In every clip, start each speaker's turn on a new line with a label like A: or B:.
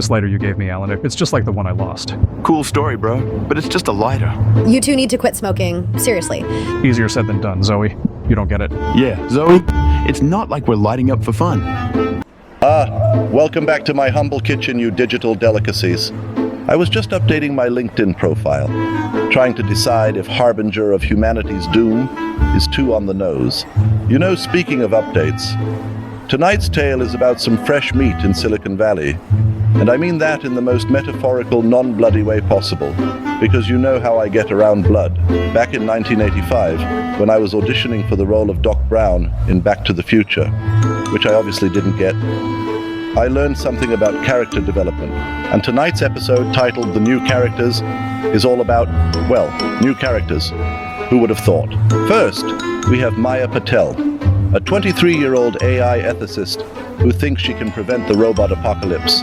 A: This lighter you gave me, Alan, it's just like the one I lost.
B: Cool story, bro, but it's just a lighter.
C: You two need to quit smoking. Seriously.
A: Easier said than done, Zoe. You don't get it.
B: Yeah, Zoe, it's not like we're lighting up for fun.
D: Welcome back to my humble kitchen, you digital delicacies. I was just updating my LinkedIn profile, trying to decide if harbinger of humanity's doom is too on the nose. You know, speaking of updates, tonight's tale is about some fresh meat in Silicon Valley. And I mean that in the most metaphorical, non-bloody way possible, because you know how I get around blood. Back in 1985, when I was auditioning for the role of Doc Brown in Back to the Future, which I obviously didn't get, I learned something about character development. And tonight's episode, titled The New Characters, is all about, well, new characters. Who would have thought? First, we have Maya Patel, a 23-year-old AI ethicist who thinks she can prevent the robot apocalypse.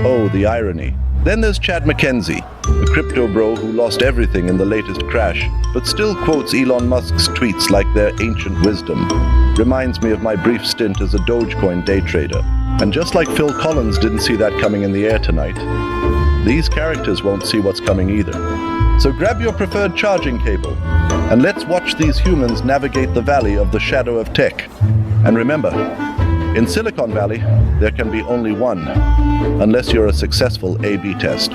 D: Oh, the irony. Then there's Chad McKenzie, a crypto bro who lost everything in the latest crash, but still quotes Elon Musk's tweets like their ancient wisdom. Reminds me of my brief stint as a Dogecoin day trader. And just like Phil Collins didn't see that coming in the air tonight, these characters won't see what's coming either. So grab your preferred charging cable, and let's watch these humans navigate the valley of the shadow of tech. And remember, in Silicon Valley, there can be only one, unless you're a successful A/B test.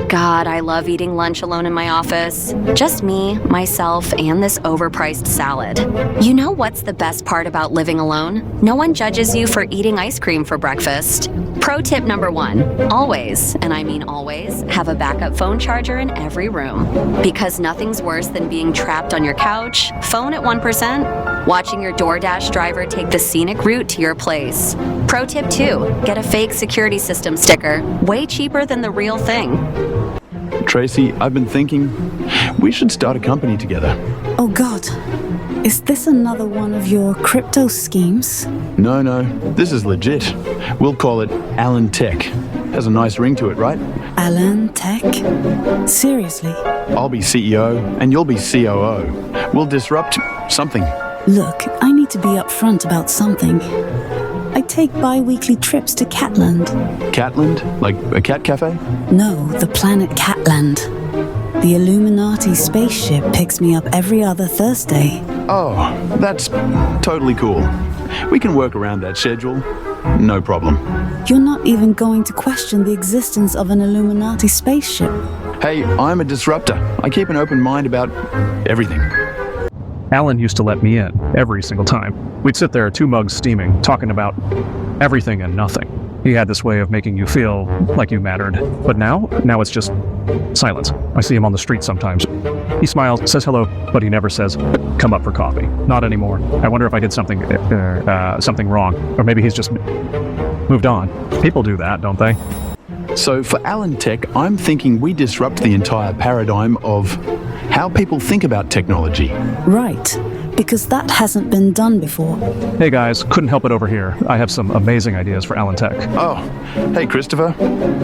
E: God, I love eating lunch alone in my office. Just me, myself, and this overpriced salad. You know what's the best part about living alone? No one judges you for eating ice cream for breakfast. Pro tip number 1, always, and I mean always, have a backup phone charger in every room. Because nothing's worse than being trapped on your couch, phone at 1%, watching your DoorDash driver take the scenic route to your place. Pro tip 2, get a fake security system sticker, way cheaper than the real thing.
B: Tracy, I've been thinking we should start a company together.
F: Oh God, is this another one of your crypto schemes?
B: No, this is legit. We'll call it Alan Tech. Has a nice ring to it, right?
F: Alan Tech? Seriously?
B: I'll be CEO and you'll be COO. We'll disrupt something.
F: Look, I need to be upfront about something. I take bi-weekly trips to Catland.
B: Catland? Like a cat cafe?
F: No, the planet Catland. The Illuminati spaceship picks me up every other Thursday.
B: Oh, that's totally cool. We can work around that schedule. No problem.
F: You're not even going to question the existence of an Illuminati spaceship.
B: Hey, I'm a disruptor. I keep an open mind about everything.
A: Alan used to let me in every single time. We'd sit there, 2 mugs steaming, talking about everything and nothing. He had this way of making you feel like you mattered. But now it's just silence. I see him on the street sometimes. He smiles, says hello, but he never says, come up for coffee. Not anymore. I wonder if I did something wrong. Or maybe he's just moved on. People do that, don't they?
B: So for Alan Tech, I'm thinking we disrupt the entire paradigm of how people think about technology.
F: Right, because that hasn't been done before.
A: Hey guys, couldn't help it over here. I have some amazing ideas for Alan Tech.
B: Oh, hey Christopher.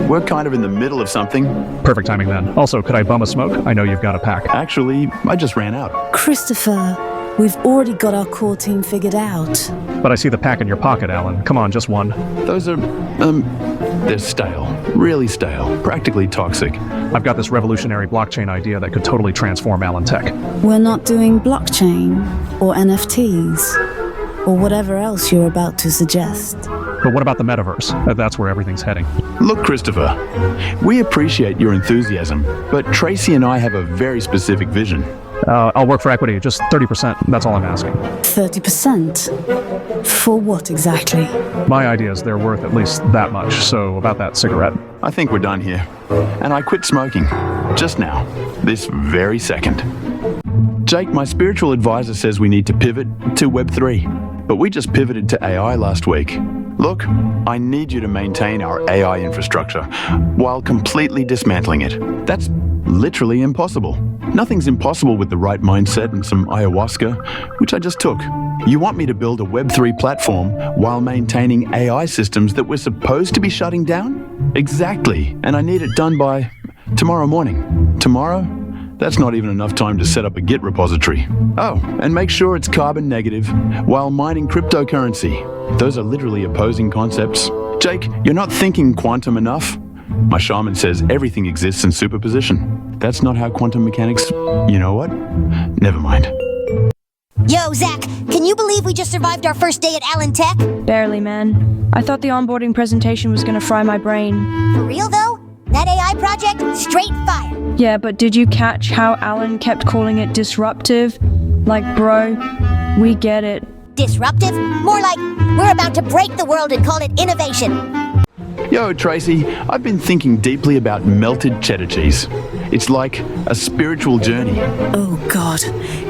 B: We're kind of in the middle of something.
A: Perfect timing then. Also, could I bum a smoke? I know you've got a pack.
B: Actually, I just ran out.
F: Christopher, we've already got our core team figured out.
A: But I see the pack in your pocket, Alan. Come on, just one.
B: Those are, they're stale. Really stale. Practically toxic.
A: I've got this revolutionary blockchain idea that could totally transform Alan Tech.
F: We're not doing blockchain, or NFTs, or whatever else you're about to suggest.
A: But what about the metaverse? That's where everything's heading.
B: Look, Christopher, we appreciate your enthusiasm, but Tracy and I have a very specific vision.
A: I'll work for equity, just 30%. That's all I'm asking.
F: 30%? For what exactly?
A: My idea is they're worth at least that much, so about that cigarette.
B: I think we're done here. And I quit smoking. Just now. This very second. Jake, my spiritual advisor says we need to pivot to Web3. But we just pivoted to AI last week. Look, I need you to maintain our AI infrastructure while completely dismantling it. That's literally impossible. Nothing's impossible with the right mindset and some ayahuasca, which I just took. You want me to build a Web3 platform while maintaining AI systems that we're supposed to be shutting down? Exactly. And I need it done by tomorrow morning. Tomorrow? That's not even enough time to set up a Git repository. Oh, and make sure it's carbon negative while mining cryptocurrency. Those are literally opposing concepts. Jake, you're not thinking quantum enough. My shaman says everything exists in superposition. That's not how quantum mechanics... You know what? Never mind.
G: Yo, Zach, can you believe we just survived our first day at Allen Tech?
H: Barely, man. I thought the onboarding presentation was gonna fry my brain.
G: For real, though? That AI project? Straight fire.
H: Yeah, but did you catch how Alan kept calling it disruptive? Like, bro, we get it.
G: Disruptive? More like, we're about to break the world and call it innovation.
B: Yo, Tracy, I've been thinking deeply about melted cheddar cheese. It's like a spiritual journey.
F: Oh God,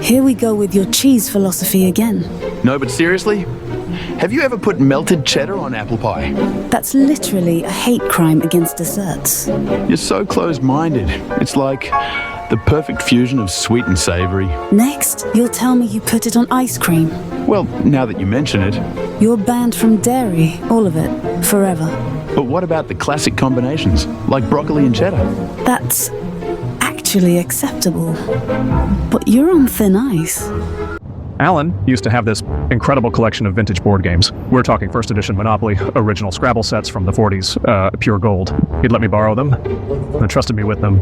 F: here we go with your cheese philosophy again.
B: No, but seriously? Have you ever put melted cheddar on apple pie?
F: That's literally a hate crime against desserts.
B: You're so closed-minded. It's like the perfect fusion of sweet and savory.
F: Next, you'll tell me you put it on ice cream.
B: Well, now that you mention it.
F: You're banned from dairy, all of it, forever.
B: But what about the classic combinations, like broccoli and cheddar?
F: That's actually acceptable. But you're on thin ice.
A: Alan used to have this incredible collection of vintage board games. We're talking first edition Monopoly, original Scrabble sets from the 40s, pure gold. He'd let me borrow them, and trusted me with them.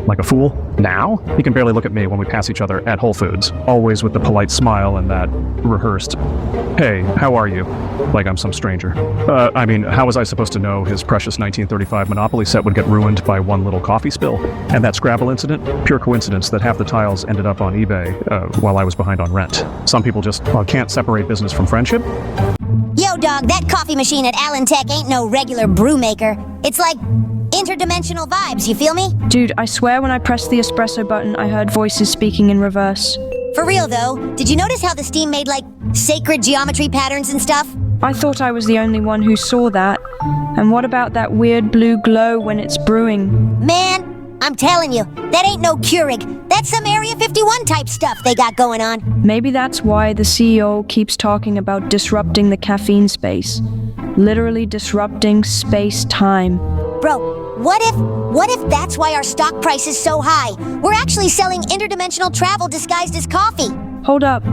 A: Like a fool. Now, he can barely look at me when we pass each other at Whole Foods, always with the polite smile and that rehearsed, "Hey, how are you?" Like I'm some stranger. How was I supposed to know his precious 1935 Monopoly set would get ruined by one little coffee spill? And that Scrabble incident? Pure coincidence that half the tiles ended up on eBay while I was behind on rent. Some people just can't separate business from friendship.
G: Yo, dog, that coffee machine at Allen Tech ain't no regular brew maker. It's like interdimensional vibes, you feel me?
H: Dude, I swear when I pressed the espresso button, I heard voices speaking in reverse.
G: For real, though, did you notice how the steam made, like, sacred geometry patterns and stuff?
H: I thought I was the only one who saw that. And what about that weird blue glow when it's brewing?
G: Man, I'm telling you, that ain't no Keurig. That's some Area 51 type stuff they got going on.
H: Maybe that's why the CEO keeps talking about disrupting the caffeine space. Literally disrupting space-time.
G: Bro, what if that's why our stock price is so high? We're actually selling interdimensional travel disguised as coffee.
H: Hold up.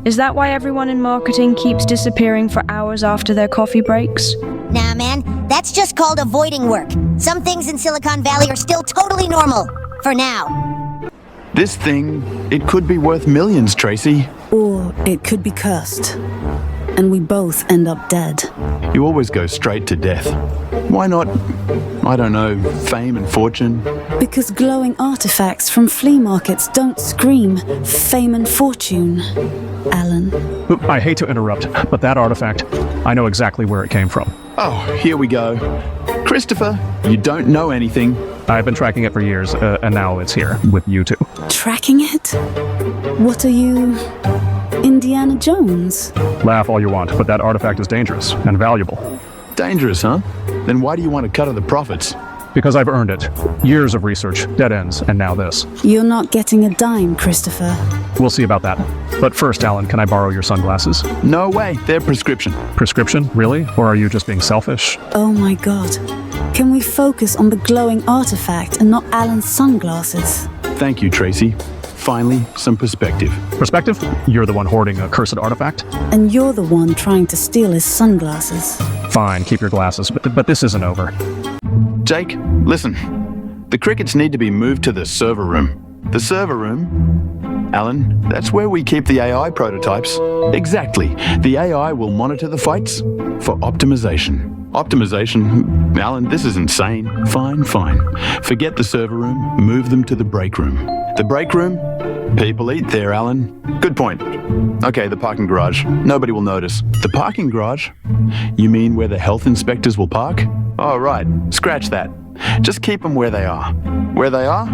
H: Is that why everyone in marketing keeps disappearing for hours after their coffee breaks?
G: Nah, man, that's just called avoiding work. Some things in Silicon Valley are still totally normal. For now.
B: This thing, it could be worth millions, Tracy.
F: Or it could be cursed. And we both end up dead.
B: You always go straight to death. Why not, I don't know, fame and fortune?
F: Because glowing artifacts from flea markets don't scream fame and fortune, Alan.
A: I hate to interrupt, but that artifact, I know exactly where it came from.
B: Oh, here we go. Christopher, you don't know anything.
A: I've been tracking it for years, and now it's here, with you two.
F: Tracking it? What are you, Indiana Jones?
A: Laugh all you want, but that artifact is dangerous and valuable.
B: Dangerous, huh? Then why do you want to cut of the profits?
A: Because I've earned it. Years of research, dead ends, and now this.
F: You're not getting a dime, Christopher.
A: We'll see about that. But first, Alan, can I borrow your sunglasses?
B: No way, they're prescription.
A: Prescription? Really? Or are you just being selfish?
F: Oh my God. Can we focus on the glowing artifact and not Alan's sunglasses?
B: Thank you, Tracy. Finally, some perspective.
A: Perspective? You're the one hoarding a cursed artifact?
F: And you're the one trying to steal his sunglasses.
A: Fine, keep your glasses, but this isn't over.
B: Jake, listen. The crickets need to be moved to the server room. The server room? Alan, that's where we keep the AI prototypes. Exactly. The AI will monitor the fights for optimization. Optimization? Alan, this is insane. Fine. Forget the server room, move them to the break room. The break room? People eat there, Alan. Good point. Okay, the parking garage. Nobody will notice. The parking garage? You mean where the health inspectors will park? Oh, right. Scratch that. Just keep them where they are. Where they are?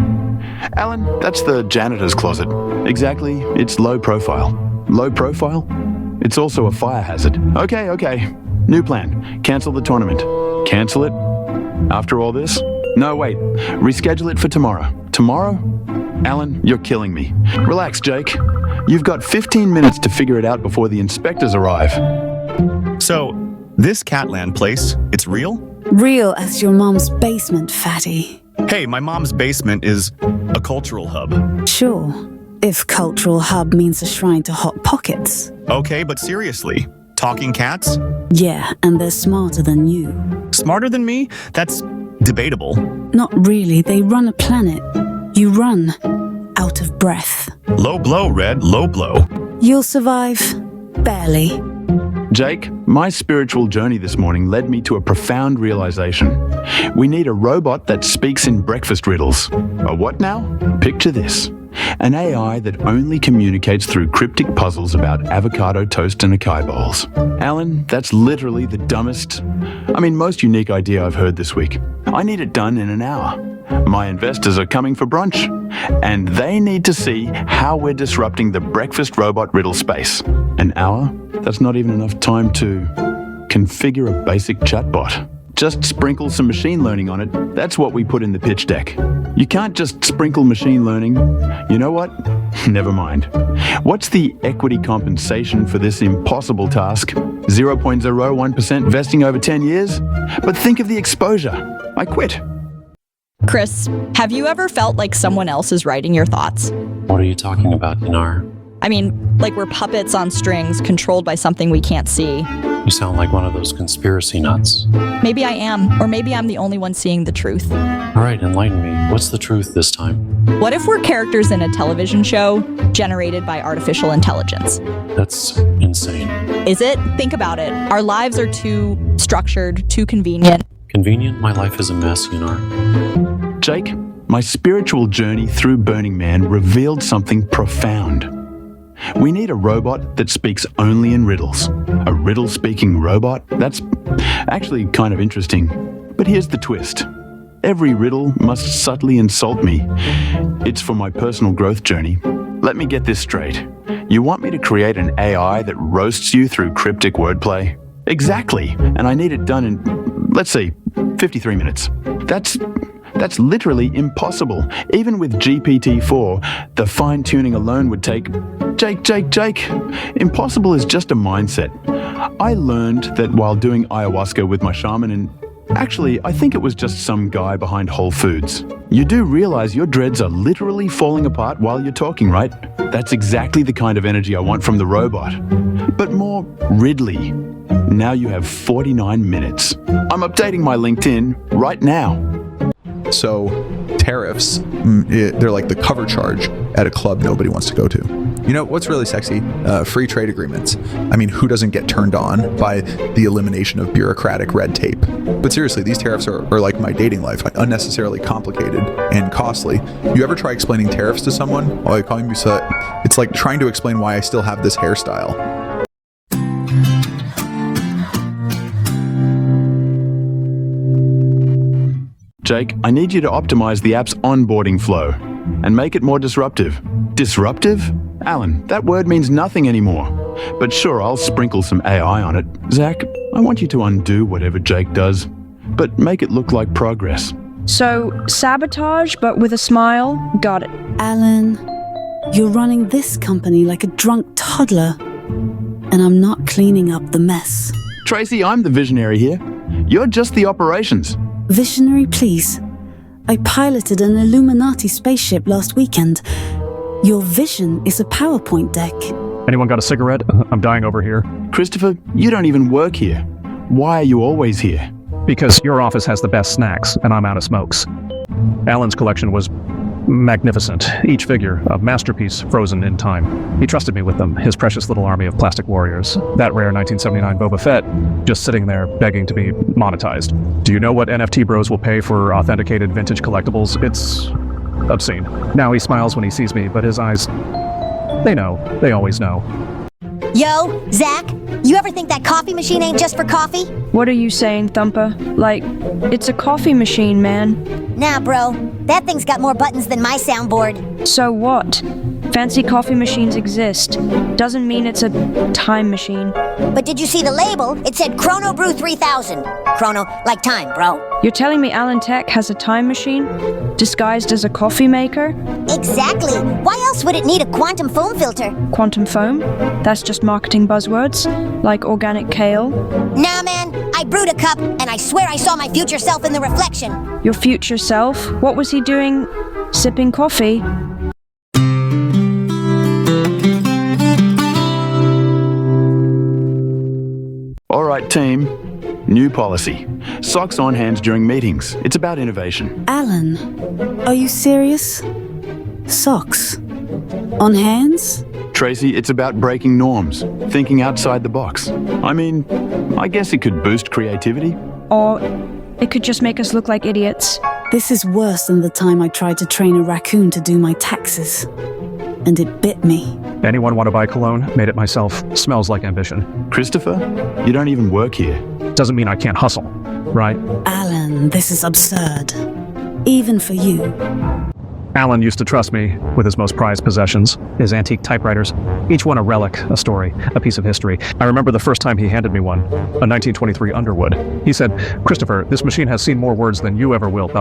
B: Alan, that's the janitor's closet. Exactly. It's low profile. Low profile? It's also a fire hazard. Okay. New plan. Cancel the tournament. Cancel it? After all this? No, wait. Reschedule it for tomorrow. Tomorrow? Alan, you're killing me. Relax, Jake. You've got 15 minutes to figure it out before the inspectors arrive.
I: So, this Catland place, it's real?
F: Real as your mom's basement, fatty.
I: Hey, my mom's basement is a cultural hub.
F: Sure, if cultural hub means a shrine to hot pockets.
I: Okay, but seriously, talking cats?
F: Yeah, and they're smarter than you.
I: Smarter than me? That's debatable.
F: Not really, they run a planet. You run out of breath.
I: Low blow, Red, low blow.
F: You'll survive. Barely.
B: Jake, my spiritual journey this morning led me to a profound realization. We need a robot that speaks in breakfast riddles. A what now? Picture this. An AI that only communicates through cryptic puzzles about avocado toast and acai bowls. Alan, that's literally the most unique idea I've heard this week. I need it done in an hour. My investors are coming for brunch, and they need to see how we're disrupting the breakfast robot riddle space. An hour? That's not even enough time to configure a basic chatbot. Just sprinkle some machine learning on it. That's what we put in the pitch deck. You can't just sprinkle machine learning. You know what? Never mind. What's the equity compensation for this impossible task? 0.01% vesting over 10 years? But think of the exposure. I quit.
J: Chris, have you ever felt like someone else is writing your thoughts?
K: What are you talking about, Dinar?
J: I mean, like we're puppets on strings controlled by something we can't see.
K: You sound like one of those conspiracy nuts.
J: Maybe I am, or maybe I'm the only one seeing the truth.
K: All right, enlighten me. What's the truth this time?
J: What if we're characters in a television show generated by artificial intelligence?
K: That's insane.
J: Is it? Think about it. Our lives are too structured, too convenient.
K: Convenient? My life is a mess, Dinar.
B: Jake, my spiritual journey through Burning Man revealed something profound. We need a robot that speaks only in riddles. A riddle-speaking robot? That's actually kind of interesting. But here's the twist. Every riddle must subtly insult me. It's for my personal growth journey. Let me get this straight. You want me to create an AI that roasts you through cryptic wordplay? Exactly. And I need it done in, let's say, 53 minutes. That's literally impossible. Even with GPT-4, the fine-tuning alone would take... Jake. Impossible is just a mindset. I learned that while doing ayahuasca with my shaman, and actually, I think it was just some guy behind Whole Foods. You do realize your dreads are literally falling apart while you're talking, right? That's exactly the kind of energy I want from the robot. But more Ridley. Now you have 49 minutes. I'm updating my LinkedIn right now.
L: So, tariffs, they're like the cover charge at a club nobody wants to go to. You know, what's really sexy? Free trade agreements. I mean, who doesn't get turned on by the elimination of bureaucratic red tape? But seriously, these tariffs are like my dating life, like unnecessarily complicated and costly. You ever try explaining tariffs to someone? While you're calling me, it's like trying to explain why I still have this hairstyle.
B: Jake, I need you to optimize the app's onboarding flow and make it more disruptive. Disruptive? Alan, that word means nothing anymore. But sure, I'll sprinkle some AI on it. Zach, I want you to undo whatever Jake does, but make it look like progress.
H: So, sabotage, but with a smile? Got it.
F: Alan, you're running this company like a drunk toddler, and I'm not cleaning up the mess.
B: Tracy, I'm the visionary here. You're just the operations.
F: Visionary, please. I piloted an Illuminati spaceship last weekend. Your vision is a PowerPoint deck.
A: Anyone got a cigarette? I'm dying over here.
B: Christopher, you don't even work here. Why are you always here?
A: Because your office has the best snacks, and I'm out of smokes. Alan's collection was magnificent. Each figure, a masterpiece frozen in time. He trusted me with them, his precious little army of plastic warriors. That rare 1979 Boba Fett, just sitting there begging to be monetized. Do you know what NFT bros will pay for authenticated vintage collectibles? It's obscene. Now he smiles when he sees me, but his eyes, they know. They always know.
G: Yo, Zach, you ever think that coffee machine ain't just for coffee?
H: What are you saying, Thumper? Like, it's a coffee machine, man.
G: Nah, bro. That thing's got more buttons than my soundboard.
H: So what? Fancy coffee machines exist. Doesn't mean it's a time machine.
G: But did you see the label? It said Chrono Brew 3000. Chrono, like time, bro.
H: You're telling me Alan Tech has a time machine? Disguised as a coffee maker?
G: Exactly. Why else would it need a quantum foam filter?
H: Quantum foam? That's just marketing buzzwords? Like organic kale?
G: Nah, man. I brewed a cup, and I swear I saw my future self in the reflection.
H: Your future self? What was he doing? Sipping coffee?
B: All right, team. New policy. Socks on hands during meetings. It's about innovation.
F: Alan, are you serious? Socks? On hands?
B: Tracy, it's about breaking norms, thinking outside the box. I mean, I guess it could boost creativity.
H: Or it could just make us look like idiots.
F: This is worse than the time I tried to train a raccoon to do my taxes. And it bit me.
A: Anyone want to buy cologne? Made it myself. Smells like ambition.
B: Christopher, you don't even work here.
A: Doesn't mean I can't hustle, right?
F: Alan, this is absurd. Even for you.
A: Alan used to trust me with his most prized possessions, his antique typewriters, each one a relic, a story, a piece of history. I remember the first time he handed me one, a 1923 Underwood. He said, "Christopher, this machine has seen more words than you ever will." And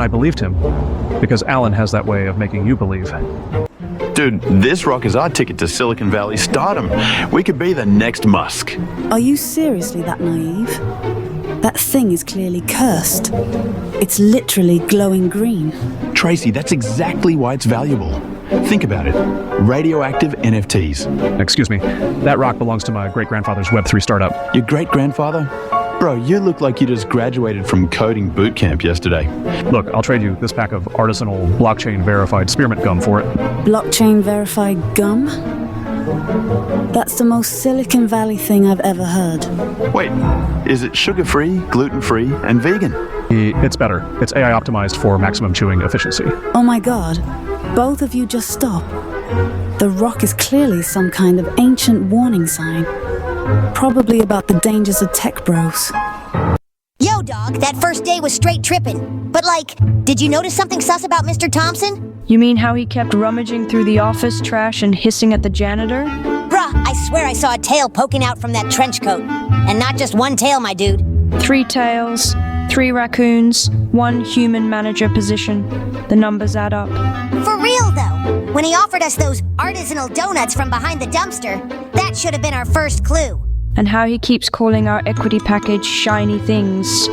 A: I believed him, because Alan has that way of making you believe.
B: Dude, this rock is our ticket to Silicon Valley stardom. We could be the next Musk.
F: Are you seriously that naive? That thing is clearly cursed. It's literally glowing green.
B: Tracy, that's exactly why it's valuable. Think about it. Radioactive NFTs.
A: Excuse me, that rock belongs to my great-grandfather's Web3 startup.
B: Your great-grandfather? Bro, you look like you just graduated from coding boot camp yesterday.
A: Look, I'll trade you this pack of artisanal blockchain-verified spearmint gum for it.
F: Blockchain-verified gum? That's the most Silicon Valley thing I've ever heard.
B: Wait, is it sugar-free, gluten-free, and vegan?
A: It's better. It's AI optimized for maximum chewing efficiency.
F: Oh my god. Both of you just stop. The rock is clearly some kind of ancient warning sign. Probably about the dangers of tech bros.
G: Yo, dog, that first day was straight tripping. But like, did you notice something sus about Mr. Thompson?
H: You mean how he kept rummaging through the office trash and hissing at the janitor?
G: Bruh, I swear I saw a tail poking out from that trench coat. And not just one tail, my dude.
H: 3 tails, 3 raccoons, 1 human manager position. The numbers add up.
G: For real, though. When he offered us those artisanal donuts from behind the dumpster, that should have been our first clue.
H: And how he keeps calling our equity package shiny things.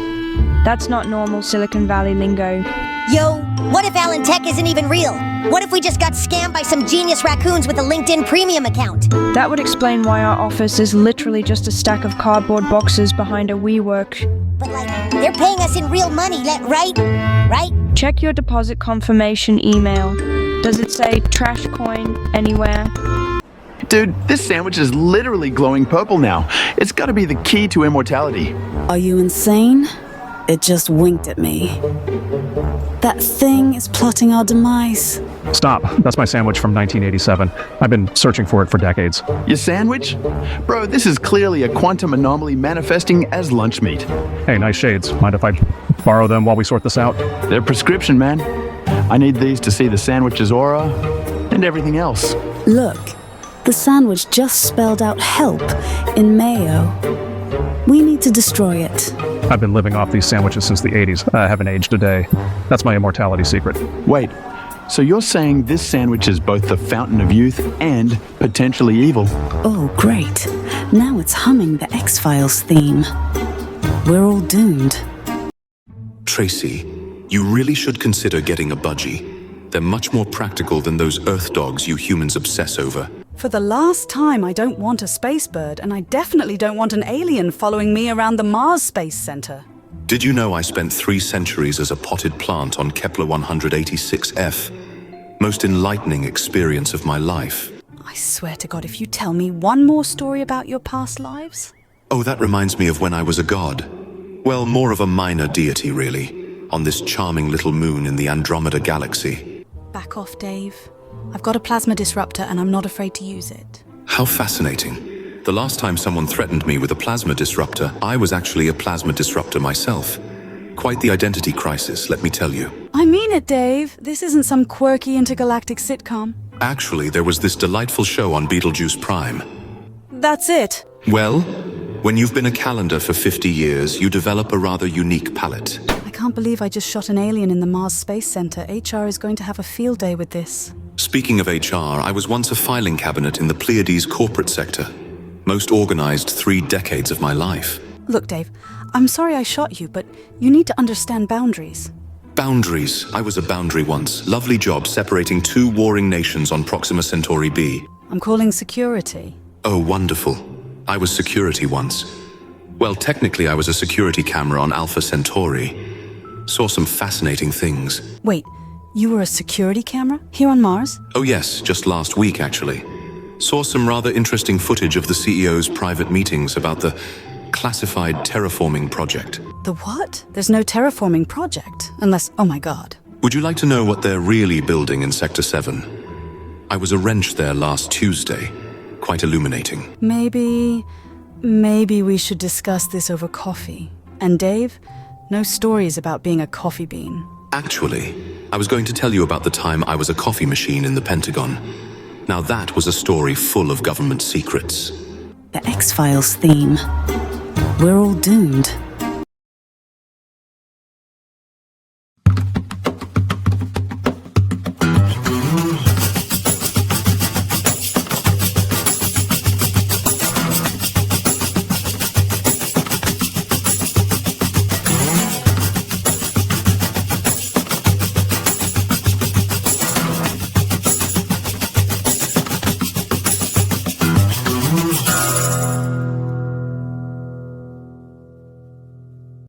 H: That's not normal Silicon Valley lingo.
G: Yo, what if Alan Tech isn't even real? What if we just got scammed by some genius raccoons with a LinkedIn premium account?
H: That would explain why our office is literally just a stack of cardboard boxes behind a WeWork.
G: But like, they're paying us in real money, right? Right?
H: Check your deposit confirmation email. Does it say trash coin anywhere?
B: Dude, this sandwich is literally glowing purple now. It's gotta be the key to immortality.
F: Are you insane? It just winked at me. That thing is plotting our demise.
A: Stop. That's my sandwich from 1987. I've been searching for it for decades.
B: Your sandwich? Bro, this is clearly a quantum anomaly manifesting as lunch meat.
A: Hey, nice shades. Mind if I borrow them while we sort this out?
B: They're prescription, man. I need these to see the sandwich's aura and everything else.
F: Look, the sandwich just spelled out help in mayo. We need to destroy it.
A: I've been living off these sandwiches since the 80s. I haven't aged a day. That's my immortality secret.
B: Wait, so you're saying this sandwich is both the fountain of youth and potentially evil?
F: Oh, great. Now it's humming the X-Files theme. We're all doomed.
M: Tracy, you really should consider getting a budgie. They're much more practical than those Earth dogs you humans obsess over.
N: For the last time, I don't want a space bird, and I definitely don't want an alien following me around the Mars Space Center.
M: Did you know I spent 3 centuries as a potted plant on Kepler 186f? Most enlightening experience of my life.
N: I swear to God, if you tell me one more story about your past lives...
M: Oh, that reminds me of when I was a god. Well, more of a minor deity, really, on this charming little moon in the Andromeda Galaxy.
N: Back off, Dave. I've got a plasma disruptor and I'm not afraid to use it.
M: How fascinating. The last time someone threatened me with a plasma disruptor, I was actually a plasma disruptor myself. Quite the identity crisis, let me tell you.
N: I mean it, Dave. This isn't some quirky intergalactic sitcom.
M: Actually, there was this delightful show on Betelgeuse Prime.
N: That's it.
M: Well, when you've been a calendar for 50 years, you develop a rather unique palette.
N: I can't believe I just shot an alien in the Mars Space Center. HR is going to have a field day with this.
M: Speaking of HR, I was once a filing cabinet in the Pleiades corporate sector. Most organized 3 decades of my life.
N: Look, Dave, I'm sorry I shot you, but you need to understand boundaries.
M: Boundaries. I was a boundary once. Lovely job separating 2 warring nations on Proxima Centauri B.
N: I'm calling security.
M: Oh, wonderful. I was security once. Well, technically I was a security camera on Alpha Centauri. Saw some fascinating things.
N: Wait, you were a security camera here on Mars?
M: Oh yes, just last week actually. Saw some rather interesting footage of the CEO's private meetings about the classified terraforming project.
N: The what? There's no terraforming project, unless, oh my god.
M: Would you like to know what they're really building in Sector 7? I was a wrench there last Tuesday. Quite illuminating.
N: Maybe we should discuss this over coffee. And Dave, no stories about being a coffee bean.
M: Actually, I was going to tell you about the time I was a coffee machine in the Pentagon. Now that was a story full of government secrets.
F: The X-Files theme. We're all doomed.